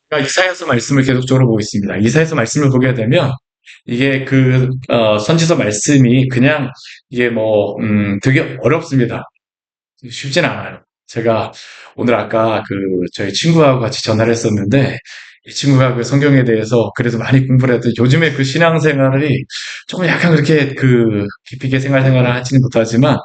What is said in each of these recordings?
그러니까 이사야서 말씀을 계속적으로 보고 있습니다. 이사야서 말씀을 보게 되면 이게 선지서 말씀이 그냥 이게 되게 어렵습니다. 쉽진 않아요. 제가 오늘 아까 저희 친구하고 같이 전화를 했었는데 이 친구가 그 성경에 대해서 그래도 많이 공부를 해도 요즘에 그 신앙생활이 조금 약간 그렇게 깊이 있게 생활을 하지는 못하지만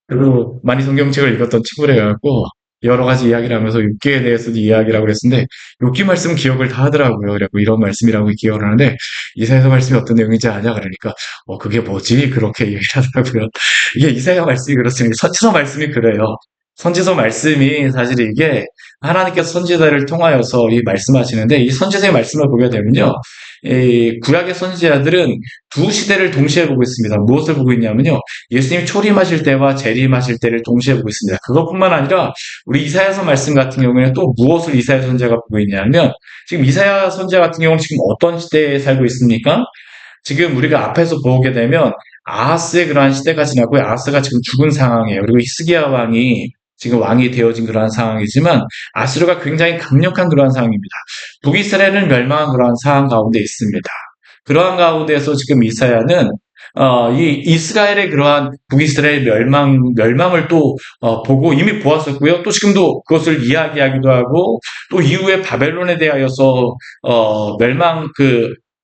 그리고 많이 성경책을 읽었던 친구래 갖고 여러 가지 이야기를 하면서 욥기에 대해서도 이야기를 하고 그랬는데 욥기 말씀 기억을 다 하더라고요. 그래갖고 이런 말씀이라고 기억을 하는데 이사야 말씀이 어떤 내용인지 아냐 그러니까 그게 뭐지? 그렇게 얘기를 하더라고요. 이게 이사야 말씀이 그렇습니다. 선지서 말씀이 그래요. 선지서 말씀이 사실 이게 하나님께서 선지자를 통하여서 이 말씀하시는데 이 선지서의 말씀을 보게 되면요. 이 구약의 선지자들은 두 시대를 동시에 보고 있습니다. 무엇을 보고 있냐면요. 예수님이 초림하실 때와 재림하실 때를 동시에 보고 있습니다. 그것뿐만 아니라 우리 이사야서 말씀 같은 경우에는 또 무엇을 이사야 선지자가 보고 있냐면 지금 이사야 선지자 같은 경우는 지금 어떤 시대에 살고 있습니까? 지금 우리가 앞에서 보게 되면 아하스의 그러한 시대가 지나고 아하스가 지금 죽은 상황이에요. 그리고 히스기야 왕이 지금 왕이 되어진 그러한 상황이지만 아수르가 굉장히 강력한 그러한 상황입니다. 북이스라엘은 멸망한 그러한 상황 가운데 있습니다. 그러한 가운데서 지금 이사야는 이 이스라엘의 그러한 북이스라엘 멸망을 또 보고 이미 보았었고요. 또 지금도 그것을 이야기하기도 하고 또 이후에 바벨론에 대하여서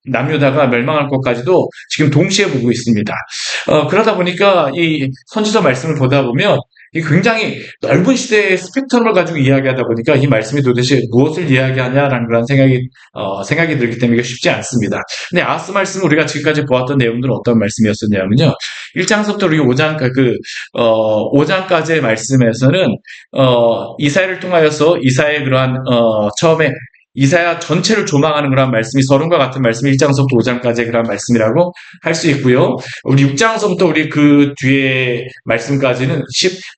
남유다가 멸망할 것까지도 지금 동시에 보고 있습니다. 그러다 보니까 이 선지서 말씀을 보다 보면 이 굉장히 넓은 시대의 스펙트럼을 가지고 이야기하다 보니까 이 말씀이 도대체 무엇을 이야기하냐라는 그런 생각이 들기 때문에 쉽지 않습니다. 근데 아하스 말씀은 우리가 지금까지 보았던 내용들은 어떤 말씀이었었냐면요. 1장부터 우리 5장까지의 말씀에서는, 이사야를 통하여서 이사야의 처음에 이사야 전체를 조망하는 그런 말씀이 서론과 같은 말씀이 1장서부터 5장까지의 그런 말씀이라고 할 수 있고요. 우리 6장서부터 우리 그 뒤에 말씀까지는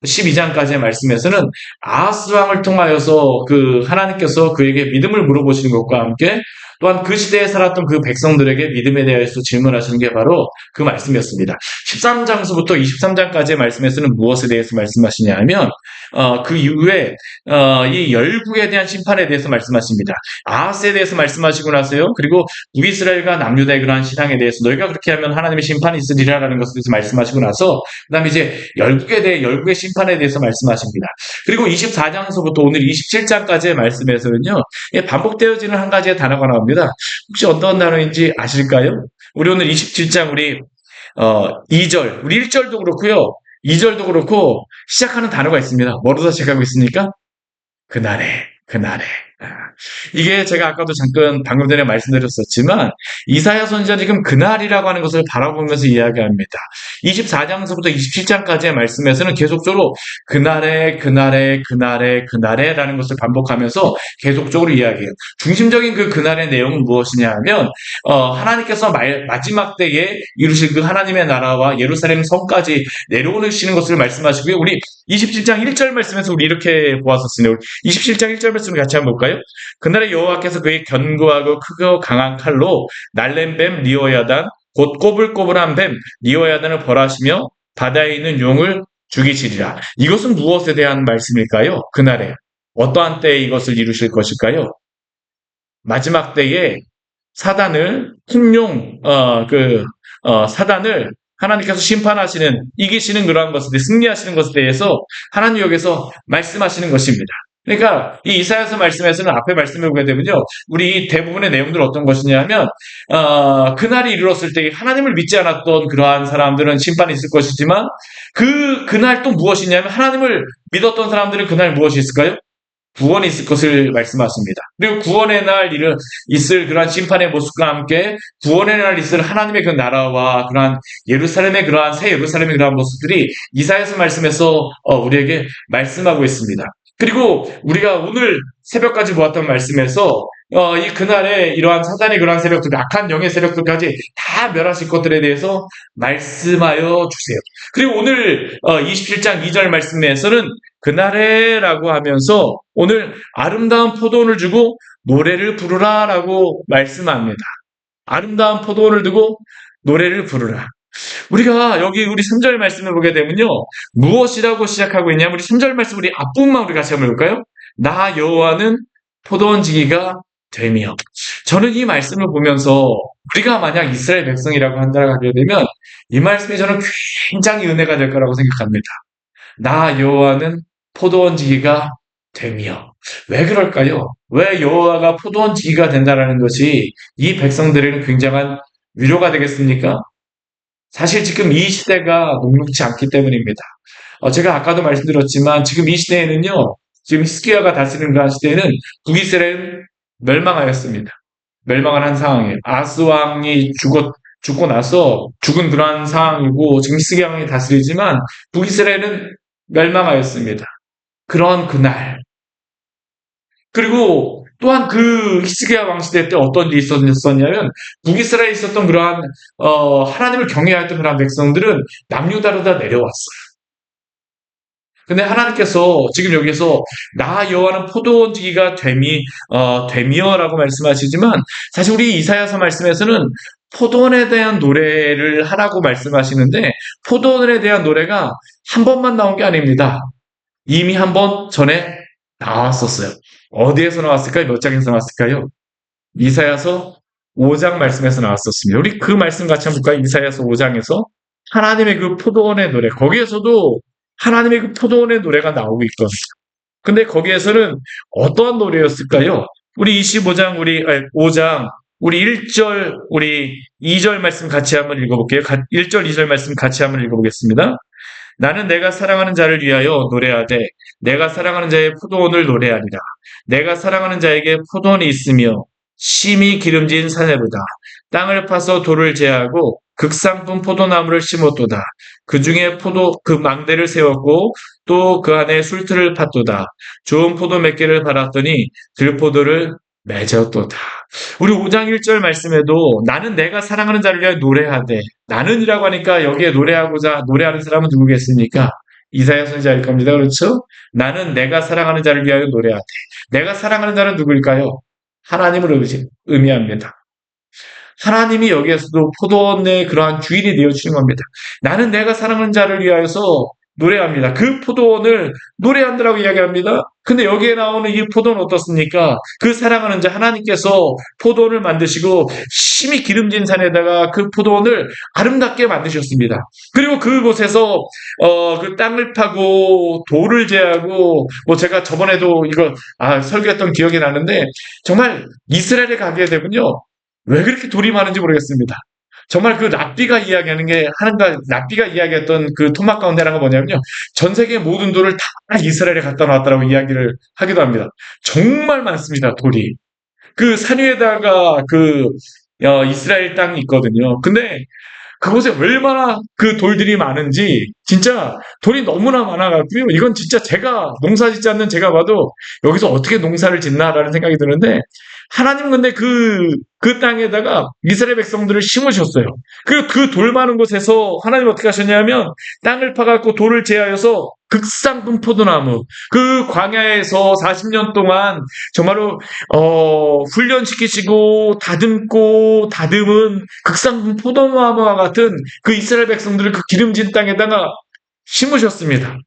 12장까지의 말씀에서는 아하스 왕을 통하여서 하나님께서 그에게 믿음을 물어보시는 것과 함께 또한 그 시대에 살았던 그 백성들에게 믿음에 대해서 질문하시는 게 바로 그 말씀이었습니다. 13장서부터 23장까지의 말씀에서는 무엇에 대해서 말씀하시냐면 그 이후에 이 열국에 대한 심판에 대해서 말씀하십니다. 아하스에 대해서 말씀하시고 나서요. 그리고 북이스라엘과 남유다의 그러한 신앙에 대해서 너희가 그렇게 하면 하나님의 심판이 있으리라라는 것에 대해서 말씀하시고 나서 그다음에 이제 열국의 심판에 대해서 말씀하십니다. 그리고 24장서부터 오늘 27장까지의 말씀에서는요. 반복되어지는 한 가지의 단어가 나옵니다. 혹시 어떤 단어인지 아실까요? 우리 오늘 27장 우리 2절, 우리 1절도 그렇고요. 2절도 그렇고 시작하는 단어가 있습니다. 뭐로서 시작하고 있습니까? 그날에. 아, 이게 제가 아까도 잠깐 방금 전에 말씀드렸었지만 이사야 선지자 지금 그날이라고 하는 것을 바라보면서 이야기합니다. 24장서부터 27장까지의 말씀에서는 계속적으로 그날에 라는 것을 반복하면서 계속적으로 이야기해요. 중심적인 그날의 내용은 무엇이냐 하면 하나님께서 마지막 때에 이루실 그 하나님의 나라와 예루살렘 성까지 내려오시는 것을 말씀하시고요. 우리 27장 1절 말씀에서 우리 이렇게 보았었습니다. 27장 1절 말씀을 같이 한번 볼까요? 그날에 여호와께서 그의 견고하고 크고 강한 칼로 날랜 뱀 리오야단 곧 꼬불꼬불한 뱀 리오야단을 벌하시며 바다에 있는 용을 죽이시리라. 이것은 무엇에 대한 말씀일까요? 그날에 어떠한 때에 이것을 이루실 것일까요? 마지막 때에 사단을 사단을 하나님께서 이기시는 그러한 것에 대해 승리하시는 것에 대해서 하나님 여기서 말씀하시는 것입니다. 그러니까 이 이사야서 말씀에서는 앞에 말씀을 보게 되면요. 우리 대부분의 내용들은 어떤 것이냐면 그날이 이르렀을 때 하나님을 믿지 않았던 그러한 사람들은 심판이 있을 것이지만 그날 또 무엇이냐면 하나님을 믿었던 사람들은 그날 무엇이 있을까요? 구원이 있을 것을 말씀하십니다. 그리고 구원의 날 있을 그러한 심판의 모습과 함께 구원의 날 있을 하나님의 그 나라와 그러한 예루살렘의 그러한 새 예루살렘의 그러한 모습들이 이사야서 말씀에서 우리에게 말씀하고 있습니다. 그리고 우리가 오늘 새벽까지 보았던 말씀에서 이 그날에 이러한 사단의 그러한 세력들, 악한 영의 세력들까지 다 멸하실 것들에 대해서 말씀하여 주세요. 그리고 오늘 27장 2절 말씀에서는 그날에라고 하면서 오늘 아름다운 포도원을 주고 노래를 부르라라고 말씀합니다. 아름다운 포도원을 두고 노래를 부르라. 우리가 여기 우리 3절 말씀을 보게 되면요. 무엇이라고 시작하고 있냐면 우리 3절 말씀 우리 앞부분만 우리 같이 한번 볼까요? 나 여호와는 포도원 지기가 되며. 저는 이 말씀을 보면서 우리가 만약 이스라엘 백성이라고 한다고 하게 되면 이 말씀이 저는 굉장히 은혜가 될 거라고 생각합니다. 나 여호와는 포도원지기가 되며. 왜 그럴까요? 왜 여호와가 포도원지기가 된다라는 것이 이 백성들에게는 굉장한 위로가 되겠습니까? 사실 지금 이 시대가 녹록지 않기 때문입니다. 제가 아까도 말씀드렸지만 지금 이 시대에는요. 지금 히스기야가 다스리는 그 시대에는 북이스라엘은 멸망하였습니다. 멸망을 한 상황이에요. 아스 왕이 죽고 나서 죽은 그러한 상황이고 지금 히스기야 왕이 다스리지만 북이스라엘은 멸망하였습니다. 그런 그날. 그리고 또한 그 히스기야 왕 시대 때 어떤 일이 있었냐면 북이스라엘에 있었던 그러한 하나님을 경외하였던 그러한 백성들은 남유다로 다 내려왔어요. 근데 하나님께서 지금 여기서 나 여호와는 포도원지기가 되미어라고 말씀하시지만 사실 우리 이사야서 말씀에서는 포도원에 대한 노래를 하라고 말씀하시는데 포도원에 대한 노래가 한 번만 나온 게 아닙니다. 이미 한 번 전에 나왔었어요. 어디에서 나왔을까요? 몇 장에서 나왔을까요? 이사야서 5장 말씀에서 나왔었습니다. 우리 그 말씀 같이 한번 볼까요? 이사야서 5장에서 하나님의 그 포도원의 노래, 거기에서도 하나님의 그 포도원의 노래가 나오고 있거든요. 근데 거기에서는 어떠한 노래였을까요? 우리 25장, 5장, 우리 1절, 우리 2절 말씀 같이 한번 읽어볼게요. 1절, 2절 말씀 같이 한번 읽어보겠습니다. 나는 내가 사랑하는 자를 위하여 노래하되 내가 사랑하는 자의 포도원을 노래하리라. 내가 사랑하는 자에게 포도원이 있으며 심히 기름진 사내보다 땅을 파서 돌을 제하고 극상품 포도나무를 심었도다. 그 중에 그 망대를 세웠고 또 그 안에 술틀을 팠도다. 좋은 포도 몇 개를 팔았더니 들포도를 맺었도다. 우리 5장 1절 말씀에도 나는 내가 사랑하는 자를 위하여 노래하되 나는이라고 하니까 여기에 노래하는 사람은 누구겠습니까? 이사야 선지자일 겁니다. 그렇죠? 나는 내가 사랑하는 자를 위하여 노래하되 내가 사랑하는 자는 누구일까요? 하나님을 의미합니다. 하나님이 여기에서도 포도원의 그러한 주인이 되어주시는 겁니다. 나는 내가 사랑하는 자를 위하여서 노래합니다. 그 포도원을 노래한다라고 이야기합니다. 근데 여기에 나오는 이 포도는 어떻습니까? 그 사랑하는 자 하나님께서 포도원을 만드시고 심히 기름진 산에다가 그 포도원을 아름답게 만드셨습니다. 그리고 그곳에서 그 땅을 파고 돌을 제하고 뭐 제가 저번에도 이거 설교했던 기억이 나는데 정말 이스라엘에 가게 되면요. 왜 그렇게 돌이 많은지 모르겠습니다. 정말 그 랍비가 이야기하는 게 하나님과 랍비가 이야기했던 그 토막 가운데라는 건 뭐냐면요. 전 세계 모든 돌을 다 이스라엘에 갖다 놨다라고 이야기를 하기도 합니다. 정말 많습니다. 돌이. 그 산 위에다가 그 이스라엘 땅이 있거든요. 근데 그곳에 얼마나 그 돌들이 많은지 진짜 돌이 너무나 많아가지고요. 이건 진짜 제가 농사 짓지 않는 제가 봐도 여기서 어떻게 농사를 짓나라는 생각이 드는데 하나님 근데 그 땅에다가 이스라엘 백성들을 심으셨어요. 그리고 그 돌 많은 곳에서 하나님 어떻게 하셨냐면 땅을 파갖고 돌을 제하여서 극상품 포도나무 그 광야에서 40년 동안 정말로 훈련시키시고 다듬은 극상품 포도나무와 같은 그 이스라엘 백성들을 그 기름진 땅에다가 심으셨습니다.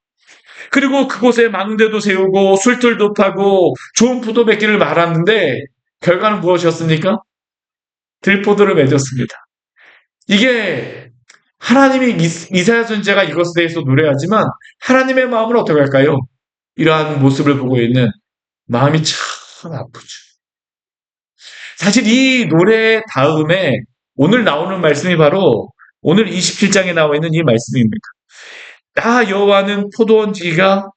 그리고 그곳에 망대도 세우고 술틀도 파고 좋은 포도 맺기를 말았는데 결과는 무엇이었습니까? 들포도를 맺었습니다. 이게 하나님이 이사야 선지자가 이것에 대해서 노래하지만 하나님의 마음은 어떻게 할까요? 이러한 모습을 보고 있는 마음이 참 아프죠. 사실 이 노래 다음에 오늘 나오는 말씀이 바로 오늘 27장에 나와 있는 이 말씀입니다. 나 여호와는 포도원지기가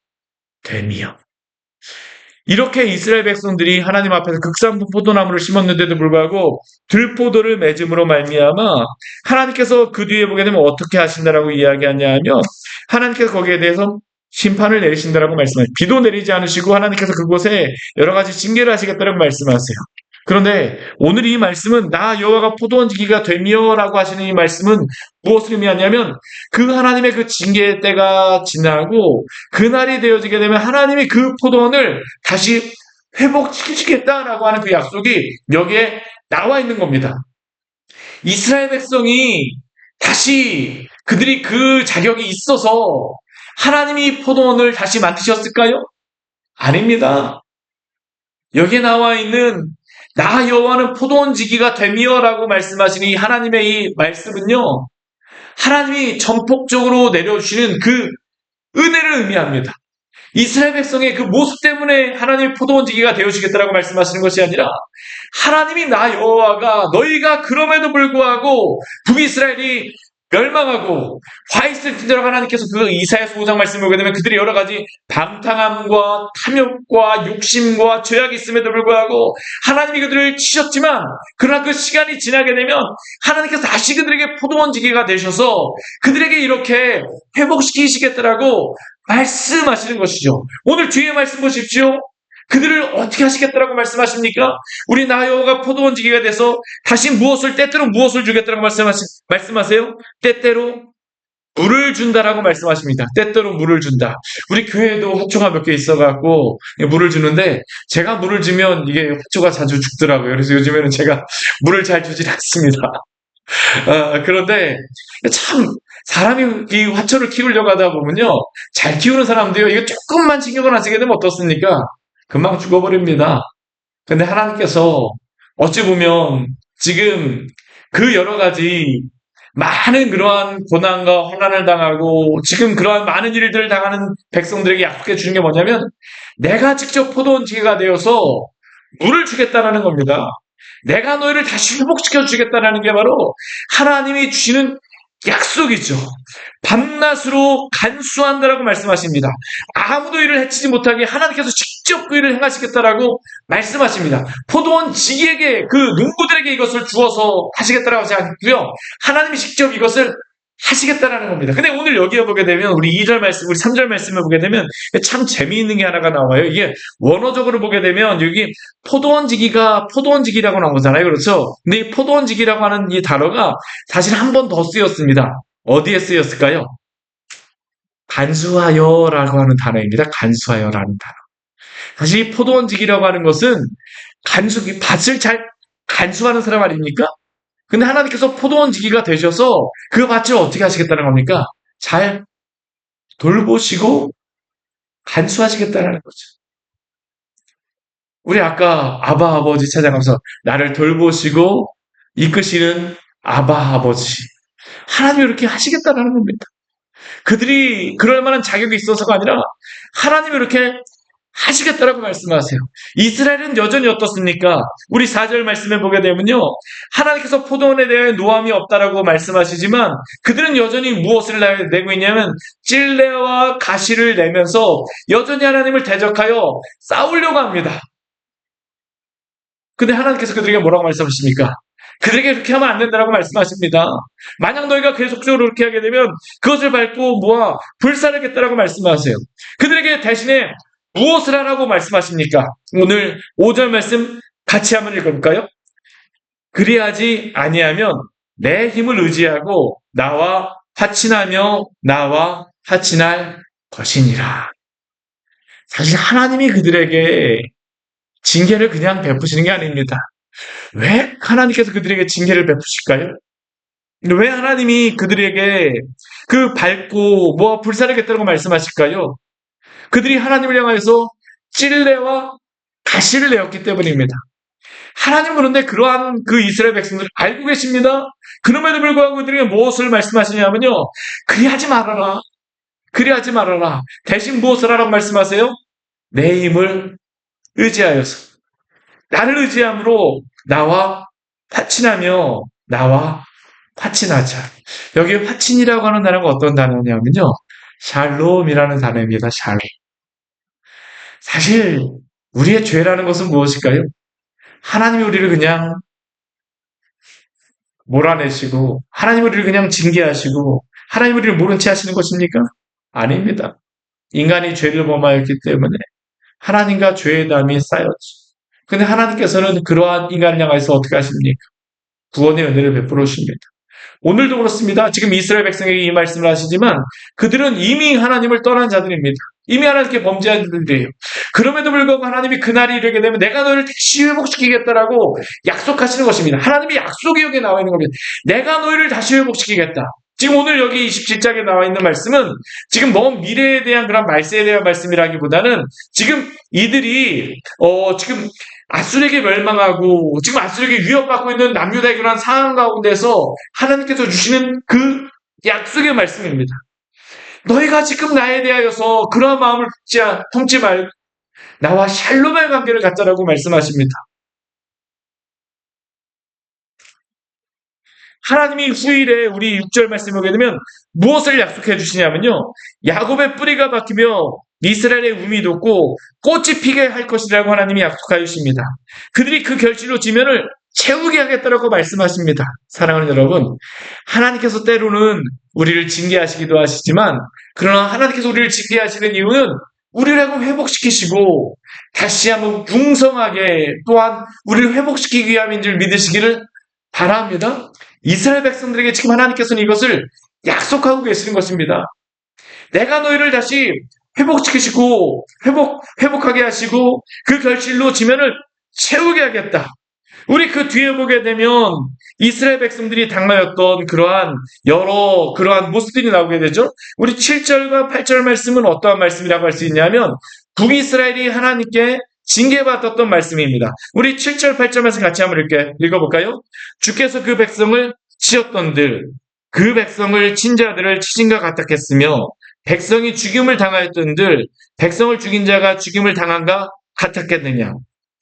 되며 이렇게 이스라엘 백성들이 하나님 앞에서 극상품 포도나무를 심었는데도 불구하고 들포도를 맺음으로 말미암아 하나님께서 그 뒤에 보게 되면 어떻게 하신다라고 이야기하냐 하면 하나님께서 거기에 대해서 심판을 내리신다라고 말씀하세요. 비도 내리지 않으시고 하나님께서 그곳에 여러 가지 징계를 하시겠다라고 말씀하세요. 그런데 오늘 이 말씀은 나 여호와가 포도원지기가 되며라고 하시는 이 말씀은 무엇을 의미하냐면 그 하나님의 그 징계의 때가 지나고 그날이 되어지게 되면 하나님이 그 포도원을 다시 회복시키시겠다라고 하는 그 약속이 여기에 나와 있는 겁니다. 이스라엘 백성이 다시 그들이 그 자격이 있어서 하나님이 포도원을 다시 만드셨을까요? 아닙니다. 여기에 나와 있는 나 여호와는 포도원지기가 되미어라고 말씀하시는 이 하나님의 이 말씀은요, 하나님이 전폭적으로 내려주시는 그 은혜를 의미합니다. 이스라엘 백성의 그 모습 때문에 하나님이 포도원지기가 되어주시겠다라고 말씀하시는 것이 아니라, 하나님이 나 여호와가 너희가 그럼에도 불구하고 북이스라엘이 멸망하고 화 있을 때라고 하나님께서 그 이사야서 5장 말씀을 보게 되면 그들이 여러 가지 방탕함과 탐욕과 욕심과 죄악이 있음에도 불구하고 하나님이 그들을 치셨지만, 그러나 그 시간이 지나게 되면 하나님께서 다시 그들에게 포도원지기가 되셔서 그들에게 이렇게 회복시키시겠다라고 말씀하시는 것이죠. 오늘 뒤에 말씀 보십시오. 그들을 어떻게 하시겠다라고 말씀하십니까? 우리 나 여호와가 포도원지기가 돼서 다시 때때로 무엇을 주겠다라고 말씀하세요? 때때로 물을 준다라고 말씀하십니다. 때때로 물을 준다. 우리 교회에도 화초가 몇 개 있어갖고 물을 주는데, 제가 물을 주면 이게 화초가 자주 죽더라고요. 그래서 요즘에는 제가 물을 잘 주질 않습니다. 그런데 참 사람이 이 화초를 키우려고 하다 보면요, 잘 키우는 사람도요, 이거 조금만 신경을 안 쓰게 되면 어떻습니까? 금방 죽어버립니다. 근데 하나님께서 어찌 보면 지금 그 여러 가지 많은 그러한 고난과 환난을 당하고 지금 그러한 많은 일들을 당하는 백성들에게 약속해 주는 게 뭐냐면, 내가 직접 포도원지기가 되어서 물을 주겠다라는 겁니다. 내가 너희를 다시 회복시켜 주겠다라는 게 바로 하나님이 주시는 약속이죠. 밤낮으로 간수한다라고 말씀하십니다. 아무도 이를 해치지 못하게 하나님께서 직접 그 일을 행하시겠다라고 말씀하십니다. 포도원 지기에게, 그 농부들에게 이것을 주어서 하시겠다라고 하지 않고요, 하나님이 직접 이것을 하시겠다라는 겁니다. 근데 오늘 여기에 보게 되면 우리 2절 말씀, 우리 3절 말씀을 보게 되면 참 재미있는 게 하나가 나와요. 이게 원어적으로 보게 되면 여기 포도원지기라고 나오잖아요. 그렇죠? 근데 이 포도원지기라고 하는 이 단어가 사실 한 번 더 쓰였습니다. 어디에 쓰였을까요? 간수하여라고 하는 단어입니다. 간수하여라는 단어. 사실 이 포도원지기라고 하는 것은 밭을 잘 간수하는 사람 아닙니까? 근데 하나님께서 포도원지기가 되셔서 그 밭을 어떻게 하시겠다는 겁니까? 잘 돌보시고 간수하시겠다는 거죠. 우리 아까 아바 아버지 찾아가면서 나를 돌보시고 이끄시는 아바 아버지, 하나님이 이렇게 하시겠다는 겁니다. 그들이 그럴 만한 자격이 있어서가 아니라 하나님이 이렇게 하시겠다라고 말씀하세요. 이스라엘은 여전히 어떻습니까? 우리 4절 말씀에 보게 되면요, 하나님께서 포도원에 대해 노함이 없다라고 말씀하시지만 그들은 여전히 무엇을 내고 있냐면 찔레와 가시를 내면서 여전히 하나님을 대적하여 싸우려고 합니다. 근데 하나님께서 그들에게 뭐라고 말씀하십니까? 그들에게 그렇게 하면 안 된다라고 말씀하십니다. 만약 너희가 계속적으로 그렇게 하게 되면 그것을 밟고 모아 불사르겠다라고 말씀하세요. 그들에게 대신에 무엇을 하라고 말씀하십니까? 오늘 5절 말씀 같이 한번 읽어볼까요? 그리하지 아니하면 내 힘을 의지하고 나와 화친하며 나와 화친할 것이니라. 사실 하나님이 그들에게 징계를 그냥 베푸시는 게 아닙니다. 왜 하나님께서 그들에게 징계를 베푸실까요? 왜 하나님이 그들에게 그 밟고 뭐 불사르겠다고 말씀하실까요? 그들이 하나님을 향해서 찔레와 가시를 내었기 때문입니다. 하나님은 그런데 그러한 그 이스라엘 백성들을 알고 계십니다. 그럼에도 불구하고 그들에게 무엇을 말씀하시냐면요, 그리하지 말아라. 그리하지 말아라. 대신 무엇을 하라고 말씀하세요? 내 힘을 의지하여서, 나를 의지함으로 나와 화친하며 나와 화친하자. 여기 화친이라고 하는 단어가 어떤 단어냐면요, 샬롬이라는 단어입니다. 샬롬. 사실 우리의 죄라는 것은 무엇일까요? 하나님이 우리를 그냥 몰아내시고 하나님이 우리를 그냥 징계하시고 하나님이 우리를 모른 채 하시는 것입니까? 아닙니다. 인간이 죄를 범하였기 때문에 하나님과 죄의 담이 쌓였죠. 근데 하나님께서는 그러한 인간을 향해서 어떻게 하십니까? 구원의 은혜를 베풀어 주십니다. 오늘도 그렇습니다. 지금 이스라엘 백성에게 이 말씀을 하시지만 그들은 이미 하나님을 떠난 자들입니다. 이미 하나님께 범죄한 자들이에요. 그럼에도 불구하고 하나님이 그날이 이르게 되면 내가 너를 다시 회복시키겠다라고 약속하시는 것입니다. 하나님의 약속이 여기에 나와 있는 겁니다. 내가 너희를 다시 회복시키겠다. 지금 오늘 여기 27장에 나와 있는 말씀은 지금 먼 미래에 대한 그런 말세에 대한 말씀이라기보다는 지금 이들이 지금 아수르에게 멸망하고 지금 아수르에게 위협받고 있는 남유다의 그런 상황 가운데서 하나님께서 주시는 그 약속의 말씀입니다. 너희가 지금 나에 대하여서 그러한 마음을 품지 말고 나와 샬롬의 관계를 갖자라고 말씀하십니다. 하나님이 후일에 우리 6절 말씀을 보게 되면 무엇을 약속해 주시냐면요. 야곱의 뿌리가 박히며 이스라엘의 움이 돋고 꽃이 피게 할 것이라고 하나님이 약속하여 주십니다. 그들이 그 결실로 지면을 채우게 하겠다라고 말씀하십니다. 사랑하는 여러분, 하나님께서 때로는 우리를 징계하시기도 하시지만 그러나 하나님께서 우리를 징계하시는 이유는 우리를 회복시키시고 다시 한번 융성하게 또한 우리를 회복시키기 위함인 줄 믿으시기를 바랍니다. 이스라엘 백성들에게 지금 하나님께서는 이것을 약속하고 계시는 것입니다. 내가 너희를 다시 회복시키시고 회복하게 하시고 그 결실로 지면을 채우게 하겠다. 우리 그 뒤에 보게 되면 이스라엘 백성들이 당하였던 그러한 모습들이 나오게 되죠. 우리 7절과 8절 말씀은 어떠한 말씀이라고 할 수 있냐면 북이스라엘이 하나님께 징계받았던 말씀입니다. 우리 7절, 8절 말씀 같이 한번 읽어볼까요? 주께서 그 백성을 치었던들 그 백성을 친 자들을 치신과 같았겠으며 백성이 죽임을 당하였던들 백성을 죽인 자가 죽임을 당한가 같았겠느냐.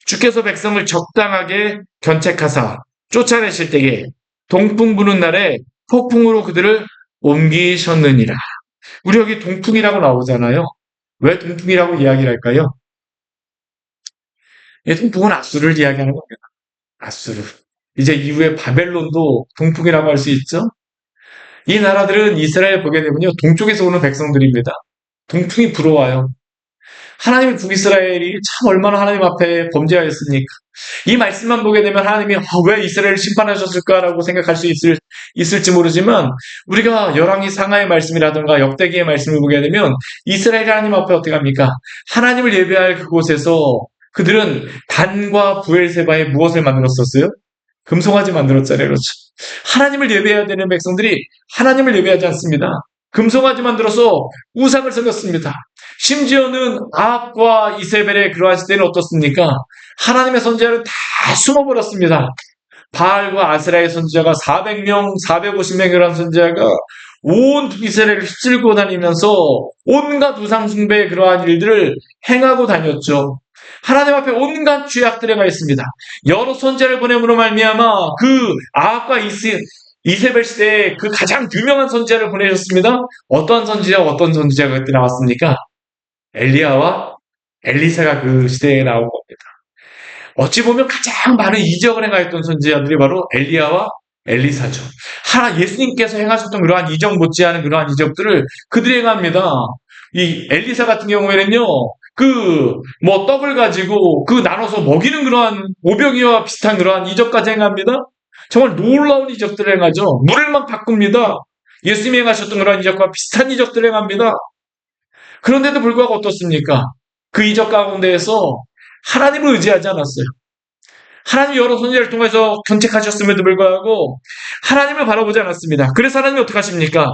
주께서 백성을 적당하게 견책하사 쫓아내실 때에 동풍 부는 날에 폭풍으로 그들을 옮기셨느니라. 우리 여기 동풍이라고 나오잖아요. 왜 동풍이라고 이야기를 할까요? 이 동풍은 아수르를 이야기하는 겁니다. 아수르. 이제 이후에 바벨론도 동풍이라고 할 수 있죠. 이 나라들은 이스라엘 보게 되면요. 동쪽에서 오는 백성들입니다. 동풍이 불어와요. 하나님의 북이스라엘이 참 얼마나 하나님 앞에 범죄하였습니까? 이 말씀만 보게 되면 하나님이 왜 이스라엘을 심판하셨을까라고 생각할 수 있을지 모르지만 우리가 열왕기 상하의 말씀이라든가 역대기의 말씀을 보게 되면 이스라엘이 하나님 앞에 어떻게 합니까? 하나님을 예배할 그곳에서 그들은 단과 부엘세바에 무엇을 만들었었어요? 금송아지 만들었잖아요. 그렇죠? 하나님을 예배해야 되는 백성들이 하나님을 예배하지 않습니다. 금송아지 만들어서 우상을 섬겼습니다. 심지어는 아합과 이세벨의 그러한 시대는 어떻습니까? 하나님의 선지자는 다 숨어버렸습니다. 바알과 아세라의 선지자가 400명, 450명이라는 선지자가 온 이스라엘을 휩쓸고 다니면서 온갖 우상 숭배의 그러한 일들을 행하고 다녔죠. 하나님 앞에 온갖 죄악들이 있습니다. 여러 선지자를 보냄으로 말미암아 그 아합과 이세벨 시대에 그 가장 유명한 선지자를 보내셨습니다. 어떤 선지자가 그때 나왔습니까? 엘리야와 엘리사가 그 시대에 나온 겁니다. 어찌 보면 가장 많은 이적을 행하였던 선지자들이 바로 엘리야와 엘리사죠. 예수님께서 행하셨던 그러한 이적 못지않은 그러한 이적들을 그들이 행합니다. 이 엘리사 같은 경우에는요, 떡을 가지고 나눠서 먹이는 그러한 오병이와 비슷한 그러한 이적까지 행합니다. 정말 놀라운 이적들을 행하죠. 물을 막 바꿉니다. 예수님이 행하셨던 그러한 이적과 비슷한 이적들을 행합니다. 그런데도 불구하고 어떻습니까? 그 이적 가운데에서 하나님을 의지하지 않았어요. 하나님이 여러 선지자를 통해서 견책하셨음에도 불구하고 하나님을 바라보지 않았습니다. 그래서 하나님이 어떻게 하십니까?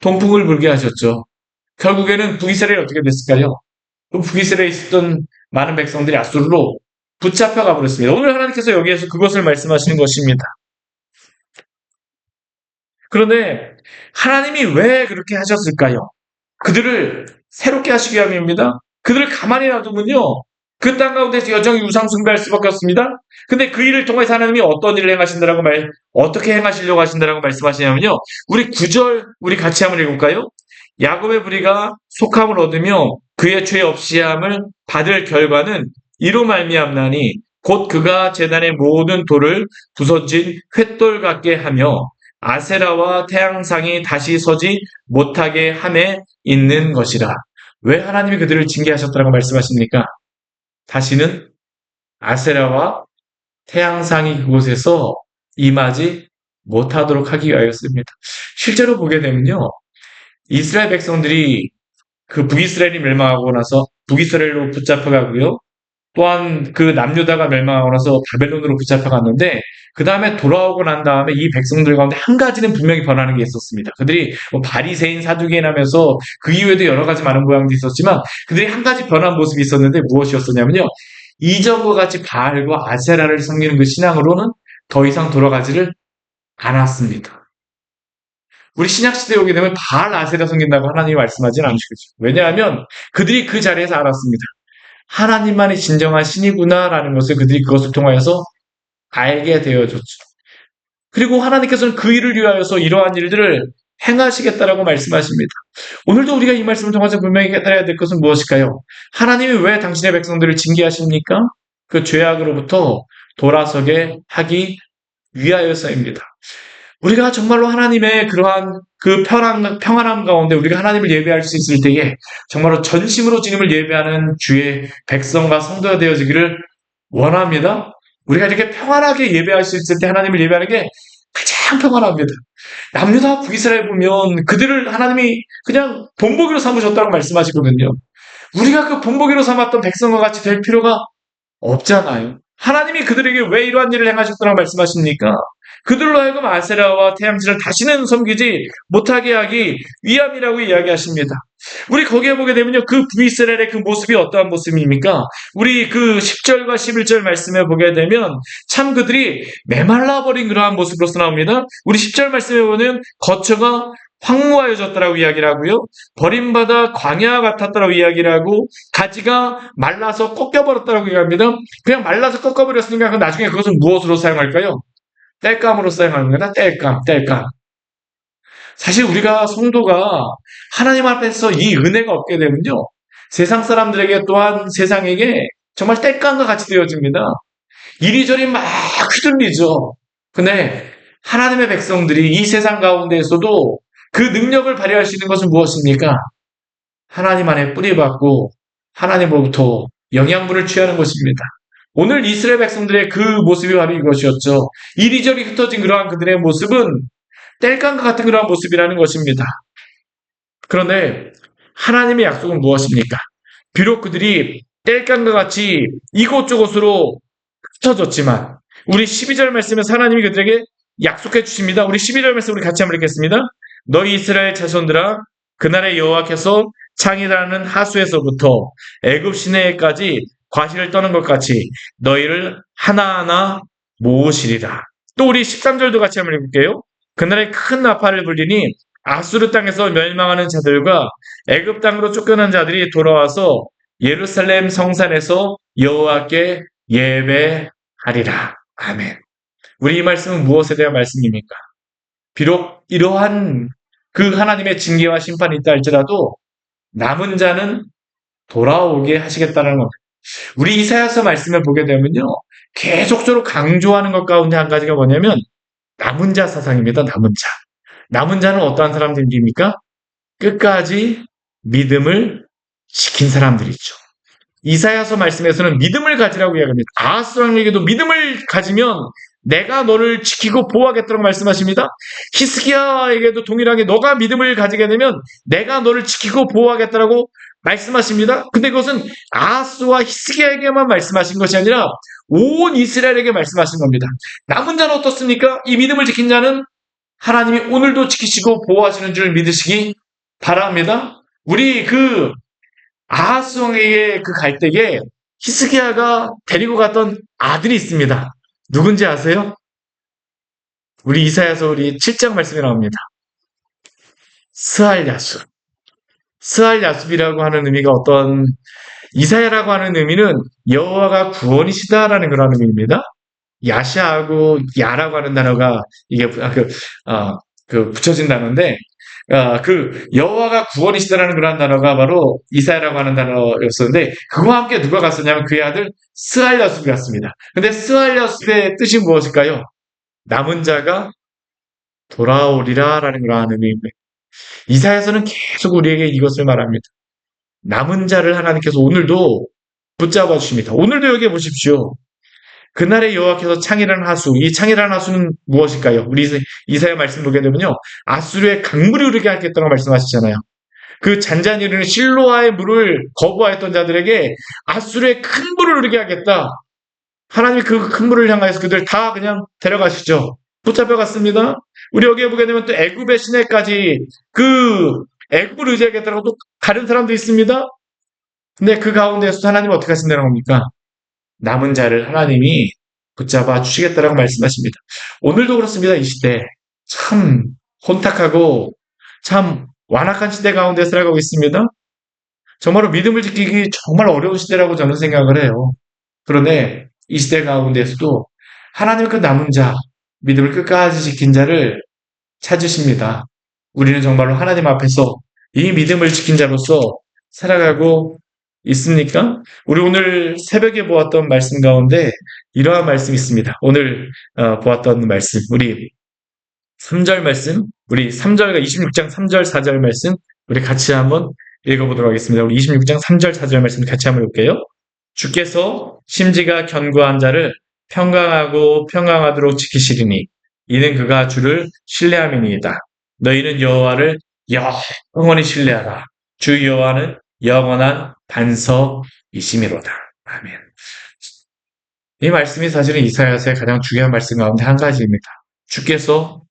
동풍을 불게 하셨죠. 결국에는 북이스라엘이 어떻게 됐을까요? 북이스라엘에 있었던 많은 백성들이 아수르로 붙잡혀 가버렸습니다. 오늘 하나님께서 여기에서 그것을 말씀하시는 것입니다. 그런데 하나님이 왜 그렇게 하셨을까요? 그들을 새롭게 하시기 위함입니다. 그들을 가만히 놔두면요, 그 땅 가운데서 여전히 우상 숭배할 수밖에 없습니다. 근데 그 일을 통해서 하나님이 어떤 일을 어떻게 행하시려고 하신다라고 말씀하시냐면요, 우리 9절 우리 같이 한번 읽을까요? 야곱의 부리가 속함을 얻으며 그의 죄 없이함을 받을 결과는 이로 말미암나니 곧 그가 제단의 모든 돌을 부서진 횃돌 같게 하며 아세라와 태양상이 다시 서지 못하게 함에 있는 것이라. 왜 하나님이 그들을 징계하셨다고 말씀하십니까? 다시는 아세라와 태양상이 그곳에서 임하지 못하도록 하기 위하였습니다. 실제로 보게 되면요, 이스라엘 백성들이 그 북이스라엘이 멸망하고 나서 북이스라엘로 붙잡혀가고요, 또한 그 남유다가 멸망하고 나서 바벨론으로 붙잡혀갔는데 그 다음에 돌아오고 난 다음에 이 백성들 가운데 한 가지는 분명히 변하는 게 있었습니다. 그들이 바리새인 사두개인 하면서 그 이후에도 여러 가지 많은 모양도 있었지만 그들이 한 가지 변한 모습이 있었는데 무엇이었었냐면요, 이전과 같이 바알과 아세라를 섬기는 그 신앙으로는 더 이상 돌아가지를 않았습니다. 우리 신약시대에 오게 되면 바알 아세라 섬긴다고 하나님이 말씀하지는 않으시겠죠. 왜냐하면 그들이 그 자리에서 알았습니다. 하나님만이 진정한 신이구나라는 것을 그들이 그것을 통하여서 알게 되어졌죠. 그리고 하나님께서는 그 일을 위하여서 이러한 일들을 행하시겠다라고 말씀하십니다. 오늘도 우리가 이 말씀을 통해서 분명히 깨달아야 될 것은 무엇일까요? 하나님이 왜 당신의 백성들을 징계하십니까? 그 죄악으로부터 돌아서게 하기 위하여서입니다. 우리가 정말로 하나님의 그러한 그 평안함 가운데 우리가 하나님을 예배할 수 있을 때에 정말로 전심으로 주님을 예배하는 주의 백성과 성도가 되어지기를 원합니다. 우리가 이렇게 평안하게 예배할 수 있을 때 하나님을 예배하는 게 가장 평안합니다. 남유다 북이스라엘 보면 그들을 하나님이 그냥 본보기로 삼으셨다고 말씀하시거든요. 우리가 그 본보기로 삼았던 백성과 같이 될 필요가 없잖아요. 하나님이 그들에게 왜 이러한 일을 행하셨다고 말씀하십니까? 그들로 하여금 아세라와 태양신을 다시는 섬기지 못하게 하기 위함이라고 이야기하십니다. 우리 거기에 보게 되면요. 그 북이스라엘의 그 모습이 어떠한 모습입니까? 우리 그 10절과 11절 말씀에 보게 되면 참 그들이 메말라버린 그러한 모습으로서 나옵니다. 우리 10절 말씀에 보면 거처가 황무하여졌다라고 이야기를 하고요. 버림받아 광야 같았다라고 이야기를 하고 가지가 말라서 꺾여버렸다라고 이야기합니다. 그냥 말라서 꺾어버렸으니까 그럼 나중에 그것은 무엇으로 사용할까요? 땔감으로 사용하는 겁니다. 땔감. 사실 우리가 성도가 하나님 앞에서 이 은혜가 없게 되면요. 세상 사람들에게 또한 세상에게 정말 땔감과 같이 되어집니다. 이리저리 막 휘둘리죠. 근데 하나님의 백성들이 이 세상 가운데에서도 그 능력을 발휘할 수 있는 것은 무엇입니까? 하나님 안에 뿌리박고 하나님으로부터 영양분을 취하는 것입니다. 오늘 이스라엘 백성들의 그 모습이 바로 이것이었죠. 이리저리 흩어진 그러한 그들의 모습은 땔감과 같은 그러한 모습이라는 것입니다. 그런데 하나님의 약속은 무엇입니까? 비록 그들이 땔감과 같이 이곳저곳으로 흩어졌지만 우리 12절 말씀에서 하나님이 그들에게 약속해 주십니다. 우리 12절 말씀 우리 같이 한번 읽겠습니다. 너희 이스라엘 자손들아 그날의 여호와께서 창이라는 하수에서부터 애굽 시내에까지 과실을 떠는 것 같이 너희를 하나하나 모으시리라. 또 우리 13절도 같이 한번 읽을게요. 그날에 큰 나팔을 불리니 아수르 땅에서 멸망하는 자들과 애굽 땅으로 쫓겨난 자들이 돌아와서 예루살렘 성산에서 여호와께 예배하리라. 아멘. 우리 이 말씀은 무엇에 대한 말씀입니까? 비록 이러한 그 하나님의 징계와 심판이 있다 할지라도 남은 자는 돌아오게 하시겠다는 겁니다. 우리 이사야서 말씀을 보게 되면요. 계속적으로 강조하는 것 가운데 한 가지가 뭐냐면 남은 자 사상입니다. 남은 자. 남은 자는 어떠한 사람들입니까? 끝까지 믿음을 지킨 사람들이죠. 이사야서 말씀에서는 믿음을 가지라고 이야기합니다. 아하스 왕에게도 믿음을 가지면 내가 너를 지키고 보호하겠다고 말씀하십니다. 히스기야에게도 동일하게 너가 믿음을 가지게 되면 내가 너를 지키고 보호하겠다고 말씀하십니다. 근데 그것은 아하스와 히스기야에게만 말씀하신 것이 아니라 온 이스라엘에게 말씀하신 겁니다. 남은 자는 어떻습니까? 이 믿음을 지킨 자는 하나님이 오늘도 지키시고 보호하시는 줄 믿으시기 바랍니다. 우리 그 아하스 왕에게 그 갈 때에 히스기야가 데리고 갔던 아들이 있습니다. 누군지 아세요? 우리 이사야서 우리 7장 말씀에 나옵니다. 스알야숲. 스알야숲이라고 하는 의미가 어떤 이사야라고 하는 의미는 여호와가 구원이시다라는 그런 의미입니다. 야샤하고 야라고 하는 단어가 이게 붙여진 단어인데 그 여호와가 구원이시다라는 그런 단어가 바로 이사야라고 하는 단어였었는데 그와 함께 누가 갔었냐면 그의 아들 스알야숲이 갔습니다. 근데 스알야숲의 뜻이 무엇일까요? 남은 자가 돌아오리라라는 그런 의미입니다. 이사야서는 계속 우리에게 이것을 말합니다. 남은 자를 하나님께서 오늘도 붙잡아 주십니다. 오늘도 여기 보십시오. 그날의 여호와께서 창이라는 하수, 이 창이라는 하수는 무엇일까요? 우리 이사야 말씀 보게 되면요. 아수르의 강물이 흐르게 하겠다고 말씀하시잖아요. 그 잔잔히 흐르는 실로아의 물을 거부하였던 자들에게 아수르의 큰 물을 흐르게 하겠다. 하나님이 그 큰 물을 향하여서 그들 다 그냥 데려가시죠. 붙잡혀갔습니다. 우리 여기에 보게 되면 또 애굽의 시내까지 그 애굽을 의지하겠다고 또 다른 사람도 있습니다. 근데 그 가운데에서 하나님은 어떻게 하신다는 겁니까? 남은 자를 하나님이 붙잡아 주시겠다라고 말씀하십니다. 오늘도 그렇습니다. 이 시대 참 혼탁하고 참 완악한 시대 가운데 살아가고 있습니다. 정말로 믿음을 지키기 정말 어려운 시대라고 저는 생각을 해요. 그런데 이 시대 가운데서도 하나님 그 남은 자, 믿음을 끝까지 지킨 자를 찾으십니다. 우리는 정말로 하나님 앞에서 이 믿음을 지킨 자로서 살아가고 있습니까? 우리 오늘 새벽에 보았던 말씀 가운데 이러한 말씀이 있습니다. 오늘 보았던 말씀, 우리 3절 말씀, 우리 3절과 26장 3절 4절 말씀 우리 같이 한번 읽어보도록 하겠습니다. 우리 26장 3절 4절 말씀 같이 한번 읽을게요. 주께서 심지가 견고한 자를 평강하고 평강하도록 지키시리니 이는 그가 주를 신뢰함이니이다. 너희는 여호와를 영원히 신뢰하라. 주 여호와는 영원한 반석이시미로다. 아멘. 이 말씀이 사실은 이사야서의 가장 중요한 말씀 가운데 한 가지입니다. 주께서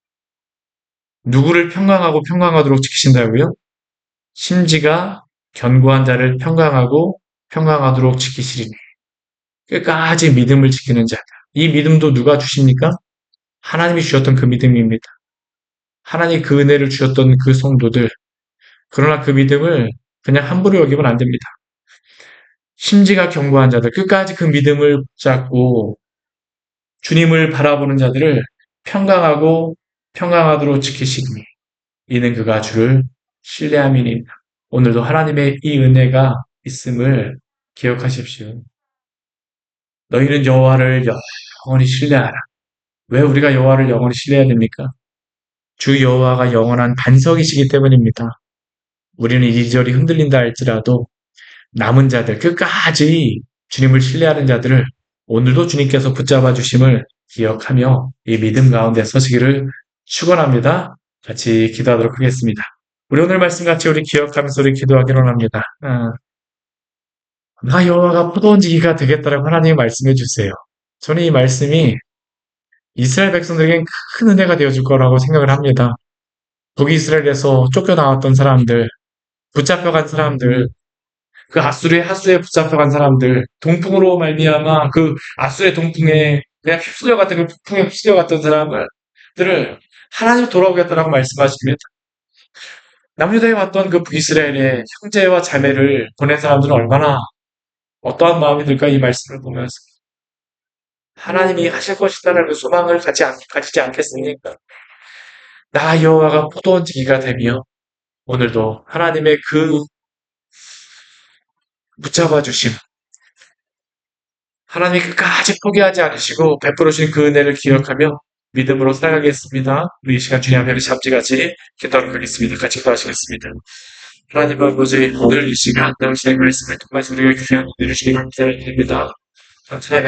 누구를 평강하고 평강하도록 지키신다고요? 심지가 견고한 자를 평강하고 평강하도록 지키시리니 끝까지 믿음을 지키는 자. 이 믿음도 누가 주십니까? 하나님이 주셨던 그 믿음입니다. 하나님 그 은혜를 주셨던 그 성도들. 그러나 그 믿음을 그냥 함부로 여기면 안 됩니다. 심지가 견고한 자들, 끝까지 그 믿음을 붙잡고 주님을 바라보는 자들을 평강하고 평강하도록 지키시니 이는 그가 주를 신뢰함이니이다. 오늘도 하나님의 이 은혜가 있음을 기억하십시오. 너희는 여호와를 영원히 신뢰하라. 왜 우리가 여호와를 영원히 신뢰해야 됩니까? 주 여호와가 영원한 반석이시기 때문입니다. 우리는 이리저리 흔들린다 할지라도 남은 자들, 끝까지 주님을 신뢰하는 자들을 오늘도 주님께서 붙잡아 주심을 기억하며 이 믿음 가운데 서시기를 축원합니다. 같이 기도하도록 하겠습니다. 우리 오늘 말씀 같이 우리 기억하면서 우리 기도하기로 합니다. 나 여호와가 포도원지기가 되겠다라고 하나님이 말씀해 주세요. 저는 이 말씀이 이스라엘 백성들에겐 큰 은혜가 되어줄 거라고 생각을 합니다. 북이스라엘에서 쫓겨나왔던 사람들, 붙잡혀간 사람들, 그 아수르의 하수에 붙잡혀간 사람들, 동풍으로 말미암아 그 아수르의 동풍에 그냥 휩쓸려갔던 그 북풍에 휩쓸려갔던 사람들을 하나님 돌아오겠다라고 말씀하십니다. 남유다에 왔던 그 북이스라엘의 형제와 자매를 보낸 사람들은 얼마나 어떠한 마음이 들까 이 말씀을 보면서 하나님이 하실 것이다라는 그 소망을 가지지 않겠습니까? 나 여호와가 포도원지기가 되며 오늘도 하나님의 그 붙잡아 주심 하나님이 끝까지 포기하지 않으시고 베풀어 주신 그 은혜를 기억하며 믿음으로 살아가겠습니다. 우리 이 시간 주님 앞에 잡지같이 기도하도록 하겠습니다. 같이 기도하시겠습니다. 하나님 아버지 오늘 이 시간 당신의 말씀을 통해서 우리가 귀한 은혜를 주시기 감사드립니다.